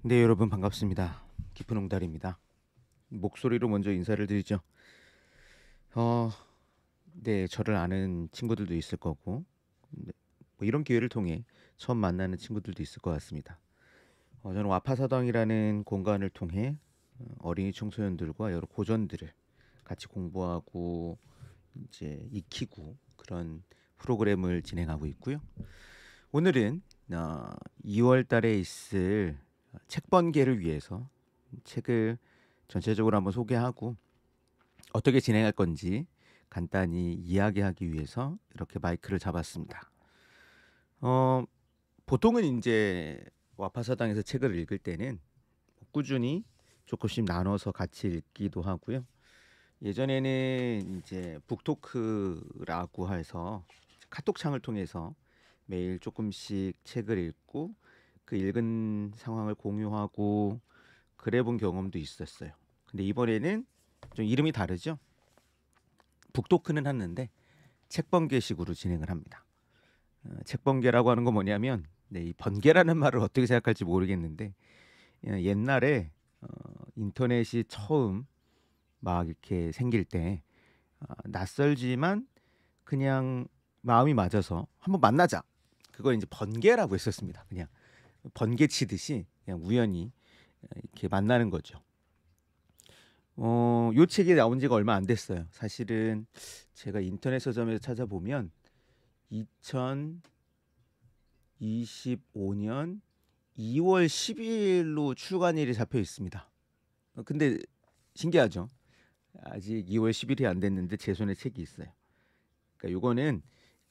네, 여러분 반갑습니다. 깊은 옹달입니다. 목소리로 먼저 인사를 드리죠. 어, 네, 저를 아는 친구들도 있을 거고, 네, 뭐 이런 기회를 통해 처음 만나는 친구들도 있을 것 같습니다. 저는 와파사당이라는 공간을 통해 어린이 청소년들과 여러 고전들을 같이 공부하고 이제 익히고 그런 프로그램을 진행하고 있고요. 오늘은 2월 달에 있을 책 번개를 위해서 책을 전체적으로 한번 소개하고 어떻게 진행할 건지 간단히 이야기하기 위해서 이렇게 마이크를 잡았습니다. 어, 보통은 이제 와파사당에서 책을 읽을 때는 꾸준히 조금씩 나눠서 같이 읽기도 하고요. 예전에는 이제 북토크라고 해서 카톡창을 통해서 매일 조금씩 책을 읽고 그 읽은 상황을 공유하고 그래 본 경험도 있었어요. 근데 이번에는 좀 이름이 다르죠. 북토크는 하는데 책번개식으로 진행을 합니다. 책번개라고 하는 건 뭐냐면 네, 이 번개라는 말을 어떻게 생각할지 모르겠는데 옛날에 어, 인터넷이 처음 막 이렇게 생길 때 낯설지만 그냥 마음이 맞아서 한번 만나자. 그걸 이제 번개라고 했었습니다. 그냥 번개 치듯이 그냥 우연히 이렇게 만나는 거죠. 요 책이 나온 지가 얼마 안 됐어요. 사실은 제가 인터넷 서점에서 찾아보면 2025년 2월 12일로 출간일이 잡혀 있습니다. 근데 신기하죠? 아직 2월 10일이 안 됐는데 제 손에 책이 있어요. 그러니까 요거는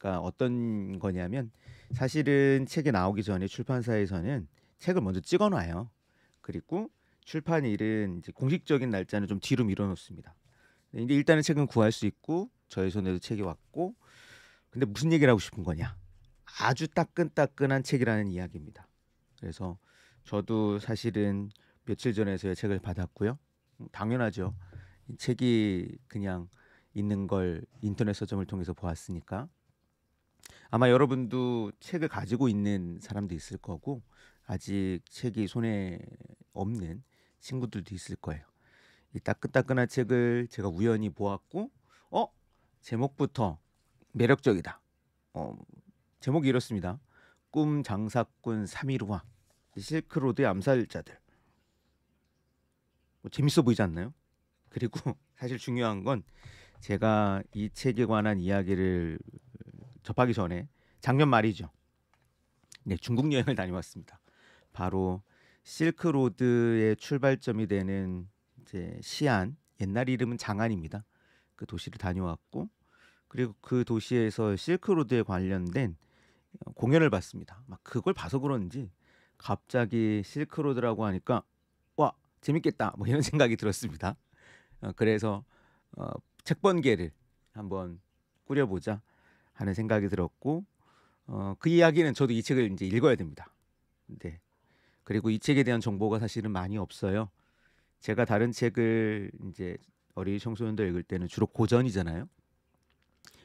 그러니까 어떤 거냐면 사실은 책이 나오기 전에 출판사에서는 책을 먼저 찍어 놔요. 그리고 출판일은 이제 공식적인 날짜는 좀 뒤로 밀어 놓습니다. 근데 일단은 책은 구할 수 있고 저희 손에도 책이 왔고 근데 무슨 얘기를 하고 싶은 거냐? 아주 따끈따끈한 책이라는 이야기입니다. 그래서 저도 사실은 며칠 전에서야 책을 받았고요. 당연하죠. 이 책이 그냥 있는 걸 인터넷 서점을 통해서 보았으니까 아마 여러분도 책을 가지고 있는 사람도 있을 거고 아직 책이 손에 없는 친구들도 있을 거예요. 이 따끈따끈한 책을 제가 우연히 보았고 어? 제목부터 매력적이다. 어, 제목이 이렇습니다. 꿈 장사꾼 3일화 실크로드의 암살자들. 재밌어 보이지 않나요? 그리고 사실 중요한 건 제가 이 책에 관한 이야기를 접하기 전에 작년 말이죠. 네, 중국 여행을 다녀왔습니다. 바로 실크로드의 출발점이 되는 이제 시안, 옛날 이름은 장안입니다. 그 도시를 다녀왔고 그리고 그 도시에서 실크로드에 관련된 공연을 봤습니다. 막 그걸 봐서 그런지 갑자기 실크로드라고 하니까 와 재밌겠다 뭐 이런 생각이 들었습니다. 그래서 어, 책번개를 한번 꾸려보자 하는 생각이 들었고 그 이야기는 저도 이 책을 이제 읽어야 됩니다. 네. 그리고 이 책에 대한 정보가 사실은 많이 없어요. 제가 다른 책을 이제 어린이 청소년들 읽을 때는 주로 고전이잖아요.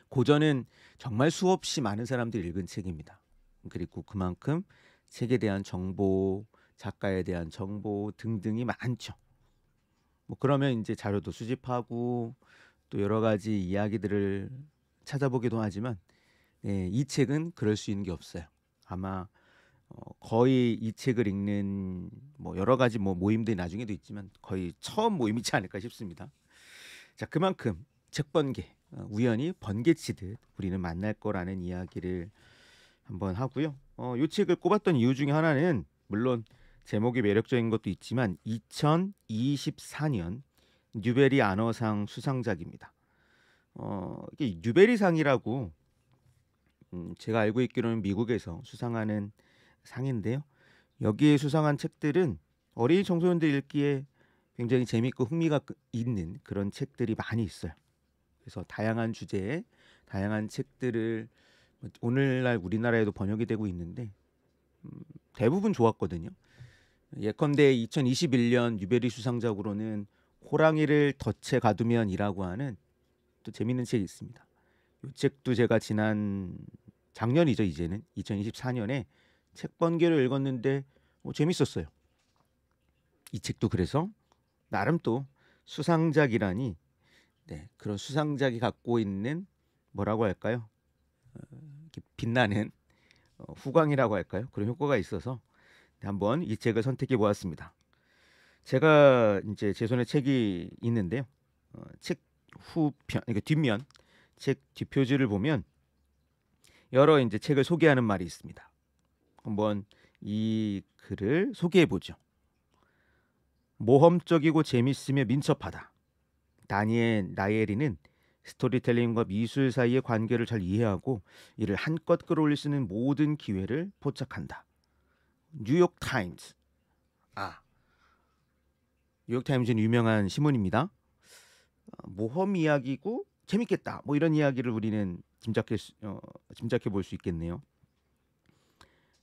고전은 정말 수없이 많은 사람들이 읽은 책입니다. 그리고 그만큼 책에 대한 정보, 작가에 대한 정보 등등이 많죠. 뭐 그러면 이제 자료도 수집하고 또 여러 가지 이야기들을 찾아보기도 하지만 이 책은 그럴 수 있는 게 없어요. 아마 거의 이 책을 읽는 뭐 여러 가지 뭐 모임들이 나중에도 있지만 거의 처음 모임이지 않을까 싶습니다. 자, 그만큼 책 번개, 우연히 번개치듯 우리는 만날 거라는 이야기를 한번 하고요. 이 책을 꼽았던 이유 중에 하나는 물론 제목이 매력적인 것도 있지만 2024년 뉴베리 안어상 수상작입니다. 이게 뉴베리상이라고 제가 알고 있기로는 미국에서 수상하는 상인데요. 여기에 수상한 책들은 어린이 청소년들 읽기에 굉장히 재밌고 흥미가 있는 그런 책들이 많이 있어요. 그래서 다양한 주제의 다양한 책들을 오늘날 우리나라에도 번역이 되고 있는데 대부분 좋았거든요. 예컨대 2021년 뉴베리 수상작으로는 호랑이를 덫에 가두면이라고 하는 또 재밌는 책이 있습니다. 이 책도 제가 지난 작년이죠. 이제는 2024년에 책 번개를 읽었는데 재밌었어요. 이 책도 그래서 나름 또 수상작이라니, 네, 그런 수상작이 갖고 있는 뭐라고 할까요? 이렇게 빛나는 후광이라고 할까요? 그런 효과가 있어서 한번 이 책을 선택해 보았습니다. 제가 이제 제 손에 책이 있는데요. 책 후편, 그러니까 뒷면, 책 뒷표지를 보면 여러 이제 책을 소개하는 말이 있습니다. 한번 이 글을 소개해 보죠. 모험적이고 재밌으며 민첩하다. 다니엘 나예리는 스토리텔링과 미술 사이의 관계를 잘 이해하고 이를 한껏 끌어올릴 수 있는 모든 기회를 포착한다. 뉴욕 타임즈. 아, 뉴욕 타임즈는 유명한 신문입니다. 모험 이야기고 재밌겠다. 뭐 이런 이야기를 우리는 짐작해 볼 수 있겠네요.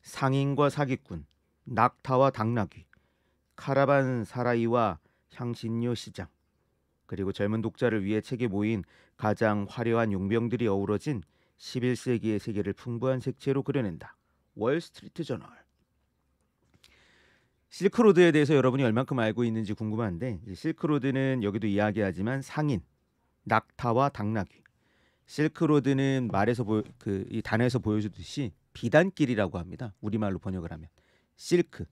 상인과 사기꾼, 낙타와 당나귀, 카라반 사라이와 향신료 시장, 그리고 젊은 독자를 위해 책에 모인 가장 화려한 용병들이 어우러진 11세기의 세계를 풍부한 색채로 그려낸다. 월스트리트 저널. 실크로드에 대해서 여러분이 얼만큼 알고 있는지 궁금한데, 실크로드는 여기도 이야기하지만 상인, 낙타와 당나귀. 실크로드는 이 단어에서 보여주듯이 비단길이라고 합니다. 우리말로 번역을 하면 실크.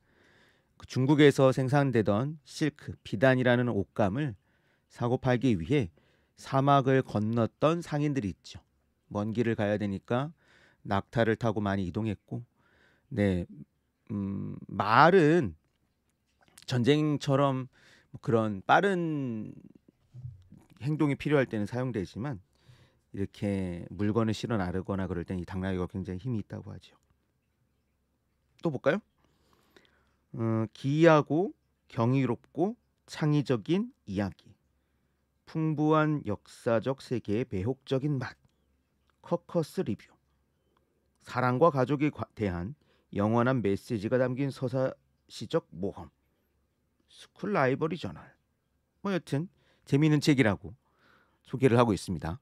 중국에서 생산되던 실크, 비단이라는 옷감을 사고 팔기 위해 사막을 건넜던 상인들이 있죠. 먼 길을 가야 되니까 낙타를 타고 많이 이동했고, 네, 말은 전쟁처럼 그런 빠른 행동이 필요할 때는 사용되지만 이렇게 물건을 실어 나르거나 그럴 때는 이 당나귀가 굉장히 힘이 있다고 하죠. 또 볼까요? 기이하고 경이롭고 창의적인 이야기, 풍부한 역사적 세계의 매혹적인 맛, 커커스 리뷰, 사랑과 가족에 대한 영원한 메시지가 담긴 서사시적 모험, 스쿨 라이브러리 저널. 뭐 여튼 재미있는 책이라고 소개를 하고 있습니다.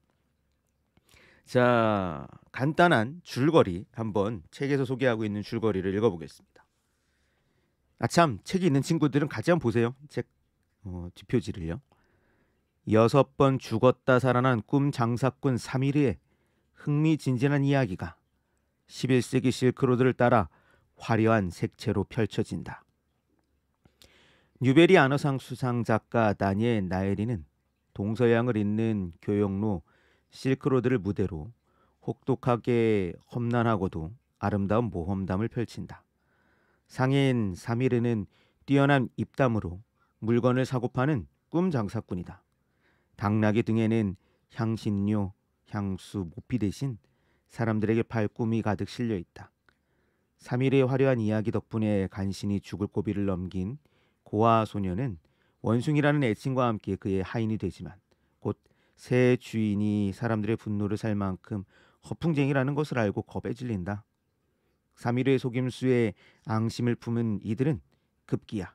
자, 간단한 줄거리 한번 책에서 소개하고 있는 줄거리를 읽어보겠습니다. 참, 책이 있는 친구들은 같이 한번 보세요. 책 뒷표지를요. 6번 죽었다 살아난 꿈 장사꾼 사미르의 흥미진진한 이야기가 11세기 실크로드를 따라 화려한 색채로 펼쳐진다. 뉴베리 안어상 수상 작가 다니엘 나예리는 동서양을 잇는 교역로 실크로드를 무대로 혹독하게 험난하고도 아름다운 모험담을 펼친다. 상인 사미르는 뛰어난 입담으로 물건을 사고 파는 꿈 장사꾼이다. 당나귀 등에는 향신료, 향수, 모피 대신 사람들에게 팔 꿈이 가득 실려 있다. 사미르의 화려한 이야기 덕분에 간신히 죽을 고비를 넘긴 고아 소녀는 원숭이라는 애칭과 함께 그의 하인이 되지만 곧 새 주인이 사람들의 분노를 살 만큼 허풍쟁이라는 것을 알고 겁에 질린다. 사미르의 속임수에 앙심을 품은 이들은 급기야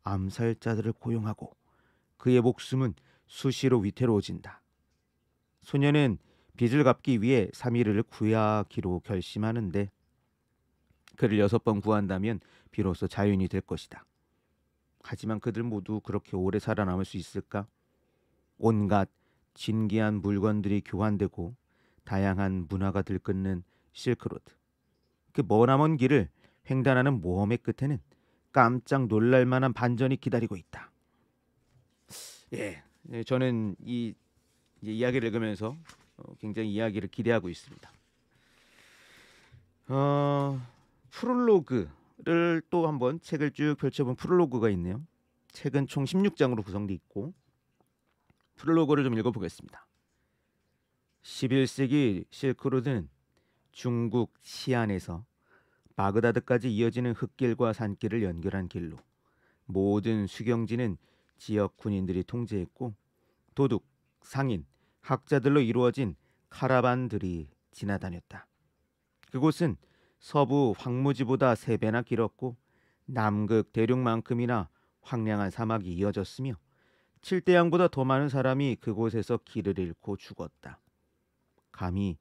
암살자들을 고용하고 그의 목숨은 수시로 위태로워진다. 소녀는 빚을 갚기 위해 사미르를 구하기로 결심하는데 그를 6번 구한다면 비로소 자유인이 될 것이다. 하지만 그들 모두 그렇게 오래 살아남을 수 있을까? 온갖 진귀한 물건들이 교환되고 다양한 문화가 들끓는 실크로드. 그 머나먼 길을 횡단하는 모험의 끝에는 깜짝 놀랄 만한 반전이 기다리고 있다. 예, 저는 이 이야기를 읽으면서 굉장히 이야기를 기대하고 있습니다. 프롤로그를 또 한번 책을 쭉 펼쳐본 프롤로그가 있네요. 책은 총 16장으로 구성되어 있고 프롤로그를 좀 읽어보겠습니다. 11세기 실크로드는 중국 시안에서 바그다드까지 이어지는 흙길과 산길을 연결한 길로 모든 수경지는 지역 군인들이 통제했고 도둑, 상인, 학자들로 이루어진 카라반들이 지나다녔다. 그곳은 서부 황무지보다 3배나 길었고 남극 대륙만큼이나 황량한 사막이 이어졌으며 칠대양보다 더 많은 사람이 그곳에서 길을 잃고 죽었다. 감히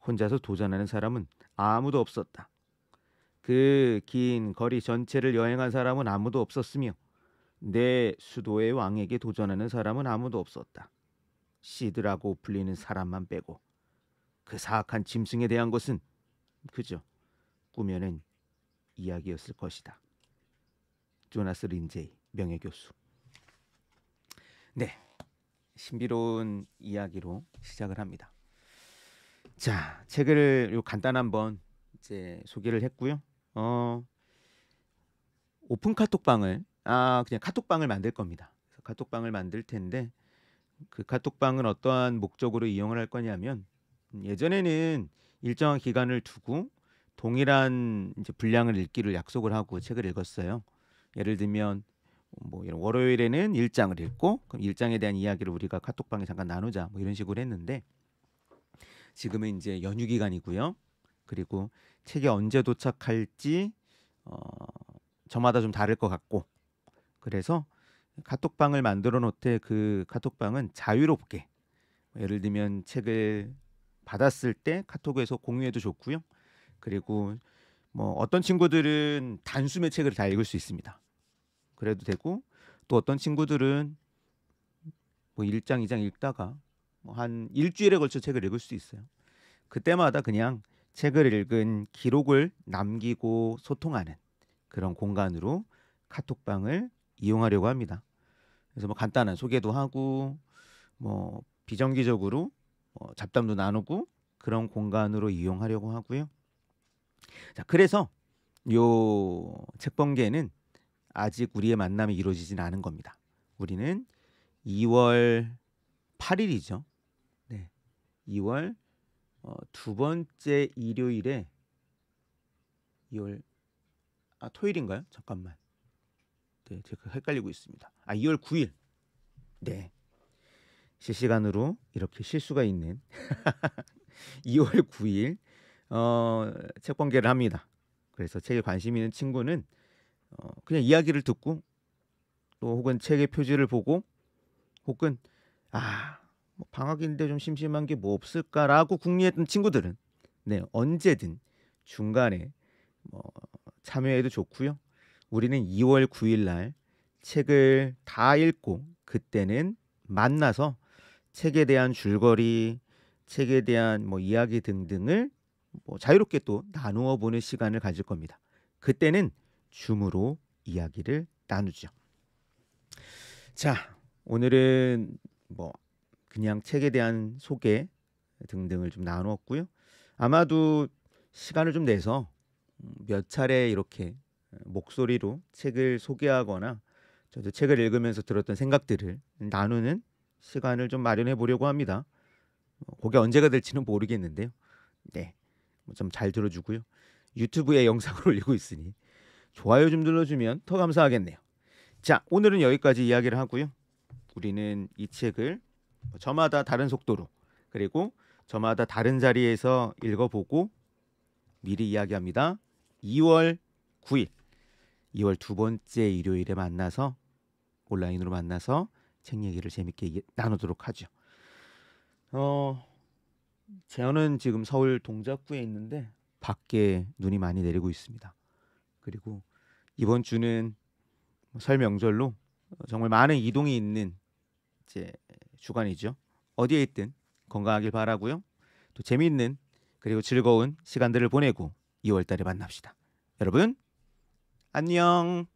혼자서 도전하는 사람은 아무도 없었다. 그 긴 거리 전체를 여행한 사람은 아무도 없었으며 내 수도의 왕에게 도전하는 사람은 아무도 없었다. 시드라고 불리는 사람만 빼고 그 사악한 짐승에 대한 것은 그저 꾸며낸 이야기였을 것이다. 조나스 린제이 명예교수. 네, 신비로운 이야기로 시작을 합니다. 자, 책을 요 간단 한번 이제 소개를 했고요. 오픈 카톡방을 그냥 카톡방을 만들 겁니다. 그래서 카톡방을 만들 텐데 그 카톡방은 어떠한 목적으로 이용을 할 거냐면 예전에는 일정한 기간을 두고 동일한 이제 분량을 읽기를 약속을 하고 책을 읽었어요. 예를 들면 뭐 이런 월요일에는 1장을 읽고 그럼 1장에 대한 이야기를 우리가 카톡방에 잠깐 나누자 뭐 이런 식으로 했는데 지금은 이제 연휴 기간이고요. 그리고 책이 언제 도착할지 저마다 좀 다를 것 같고 그래서 카톡방을 만들어 놓되 그 카톡방은 자유롭게 예를 들면 책을 받았을 때 카톡에서 공유해도 좋고요. 그리고 뭐 어떤 친구들은 단숨에 책을 다 읽을 수 있습니다. 그래도 되고 또 어떤 친구들은 뭐 1장, 2장 읽다가 뭐 한 일주일에 걸쳐 책을 읽을 수도 있어요. 그때마다 그냥 책을 읽은 기록을 남기고 소통하는 그런 공간으로 카톡방을 이용하려고 합니다. 그래서 뭐 간단한 소개도 하고 뭐 비정기적으로 잡담도 나누고 그런 공간으로 이용하려고 하고요. 자, 그래서 요 책번개는 아직 우리의 만남이 이루어지진 않은 겁니다. 우리는 2월 8일이죠. 네, 2월 두 번째 일요일에 2월 토요일인가요? 잠깐만. 네, 제가 헷갈리고 있습니다. 2월 9일. 네. 실시간으로 이렇게 실수가 있는 2월 9일 책 번개를 합니다. 그래서 책에 관심 있는 친구는 그냥 이야기를 듣고 또 혹은 책의 표지를 보고 혹은 뭐 방학인데 좀 심심한 게 뭐 없을까라고 궁리했던 친구들은 네, 언제든 중간에 뭐 참여해도 좋고요. 우리는 2월 9일 날 책을 다 읽고 그때는 만나서 책에 대한 줄거리, 책에 대한 뭐 이야기 등등을 뭐 자유롭게 또 나누어 보는 시간을 가질 겁니다. 그때는 줌으로 이야기를 나누죠. 자, 오늘은 뭐 그냥 책에 대한 소개 등등을 좀 나누었고요. 아마도 시간을 좀 내서 몇 차례 이렇게 목소리로 책을 소개하거나 저도 책을 읽으면서 들었던 생각들을 나누는 시간을 좀 마련해 보려고 합니다. 그게 언제가 될지는 모르겠는데요. 네, 좀 잘 들어주고요. 유튜브에 영상을 올리고 있으니 좋아요 좀 눌러주면 더 감사하겠네요. 자, 오늘은 여기까지 이야기를 하고요. 우리는 이 책을 저마다 다른 속도로 그리고 저마다 다른 자리에서 읽어보고 미리 이야기합니다. 2월 9일, 2월 두 번째 일요일에 만나서 온라인으로 만나서 책 얘기를 재밌게 나누도록 하죠. 저는 지금 서울 동작구에 있는데 밖에 눈이 많이 내리고 있습니다. 그리고 이번 주는 설 명절로 정말 많은 이동이 있는 이제 주간이죠. 어디에 있든 건강하길 바라고요. 또 재미있는 그리고 즐거운 시간들을 보내고 2월 달에 만납시다. 여러분 안녕.